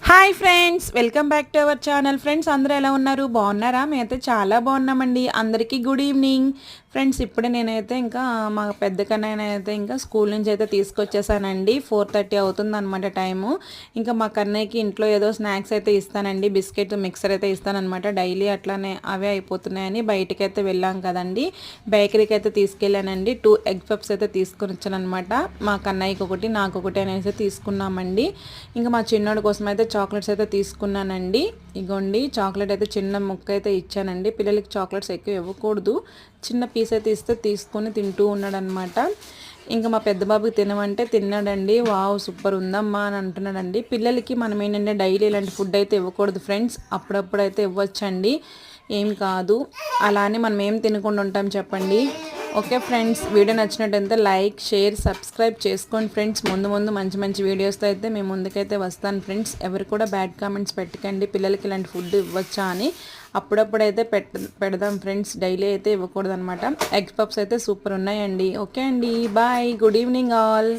Hi friends, welcome back to our channel. Friends అందరూ ఎలా ఉన్నారు? బాగున్నారా? మేమైతే చాలా బాగున్నామండి. అందరికీ గుడ్ ఈవినింగ్. ఫ్రెండ్స్ ఇప్పుడే నేనైతే ఇంకా మా పెద్ద కన్నయ్యని అయితే ఇంకా స్కూల్ నుంచి అయితే తీసుకొచ్చేసానండి. 4:30 అవుతుంది అనమాట టైము. ఇంకా మా కన్నయ్యకి ఇంట్లో ఏదో స్నాక్స్ అయితే ఇస్తానండి. బిస్కెట్ మిక్సర్ అయితే ఇస్తానమాట. డైలీ అట్లానే అవే అయిపోతున్నాయని బయటికి అయితే వెళ్ళాం కదండి. బేకరీకి అయితే తీసుకెళ్ళానండి. 2 ఎగ్ పఫ్స్ అయితే తీసుకొని వచ్చాను అనమాట. మా కన్నయ్యకి ఒకటి, నాకు ఒకటి అనేసి తీసుకున్నామండి. ఇంకా మా చిన్నోడి కోసం అయితే చాక్లెట్స్ అయితే తీసుకున్నానండి. ఇగోండి చాక్లెట్ అయితే చిన్న ముక్క అయితే ఇచ్చానండి. పిల్లలకి చాక్లెట్స్ ఎక్కువ ఇవ్వకూడదు, చిన్న పీస్ అయితే ఇస్తే తీసుకొని తింటూ ఉన్నాడనమాట. ఇంకా మా పెద్ద బాబుకి తినమంటే తిన్నాడండి. వావ్ సూపర్ ఉందమ్మా అని అంటున్నాడండి. పిల్లలకి మనం ఏంటంటే డైలీ ఇలాంటి ఫుడ్ అయితే ఇవ్వకూడదు ఫ్రెండ్స్. అప్పుడప్పుడు అయితే ఇవ్వచ్చండి, ఏం కాదు. అలానే మనం ఏం తినకుండా ఉంటాం చెప్పండి. ఓకే ఫ్రెండ్స్, వీడియో నచ్చినట్టయితే లైక్, షేర్, సబ్స్క్రైబ్ చేసుకోండి ఫ్రెండ్స్. ముందు ముందు మంచి మంచి వీడియోస్తో అయితే మేము ముందుకైతే వస్తాను ఫ్రెండ్స్. ఎవరు కూడా బ్యాడ్ కామెంట్స్ పెట్టకండి, పిల్లలకి ఇలాంటి ఫుడ్ ఇవ్వచ్చా అని. అప్పుడప్పుడైతే పెడదాం ఫ్రెండ్స్, డైలీ అయితే ఇవ్వకూడదు అనమాట. ఎగ్ పప్స్ అయితే సూపర్ ఉన్నాయండి. ఓకే అండి, బాయ్, గుడ్ ఈవినింగ్ ఆల్.